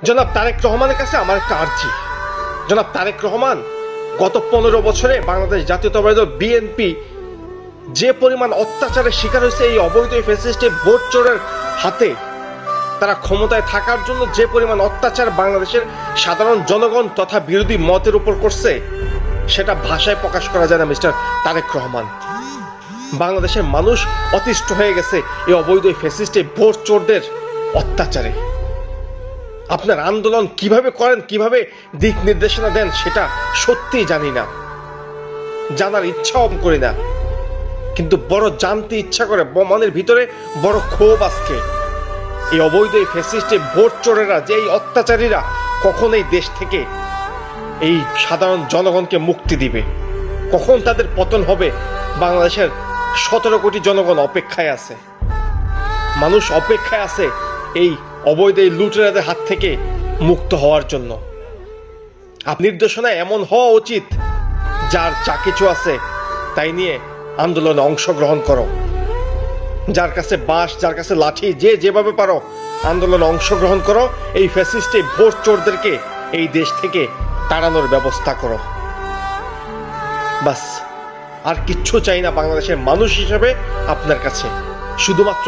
জনাব তারেক রহমানের কাছে আমার একটা আর্জি। জনাব তারেক রহমান গত 15 বছরে বাংলাদেশ জাতীয়তাবাদী দল বিএনপি যে পরিমাণ অত্যাচারের শিকার হয়েছে এই অবৈধ ফ্যাসিস্ট ভোট চোরের হাতে, তারা ক্ষমতায় থাকার জন্য যে পরিমাণ অত্যাচার বাংলাদেশের সাধারণ জনগণ তথা বিরোধী মতের উপর করছে, সেটা ভাষায় প্রকাশ করা যায় না। মিস্টার তারেক রহমান, বাংলাদেশের মানুষ অতিষ্ঠ হয়ে গেছে এই অবৈধ ফ্যাসিস্ট ভোট চোরদের অত্যাচারে। আপনার আন্দোলন কিভাবে করেন, কিভাবে দিক নির্দেশনা দেন, সেটা সত্যিই জানি না, জানার ইচ্ছাও করি না, কিন্তু বড় জানতে ইচ্ছা করে। মনের ভিতরে বড় ক্ষোভ আজকে। এই অবৈধ ফ্যাসিস্ট ভোট চোরেরা, যে এই অত্যাচারীরা কখন এই দেশ থেকে এই সাধারণ জনগণকে মুক্তি দিবে, কখন তাদের পতন হবে। বাংলাদেশের 17 কোটি জনগণ অপেক্ষায় আছে, মানুষ অপেক্ষায় আছে এই অবৈধ লুটেরাদের হাত থেকে মুক্ত হওয়ার জন্য। নির্দেশনা এমন হওয়া উচিত, যার যা কিছু আছে তাই নিয়ে আন্দোলনে অংশগ্রহণ করো। যার কাছে বাঁশ, যার কাছে লাঠি, যে যেভাবে পারো আন্দোলনে অংশগ্রহণ করো। এই ফ্যাসিস্ট ভোট চোরদেরকে এই দেশ থেকে তাড়ানোর ব্যবস্থা করো। বাস, আর কিচ্ছু চাই না বাংলাদেশের মানুষ হিসেবে আপনার কাছে, শুধুমাত্র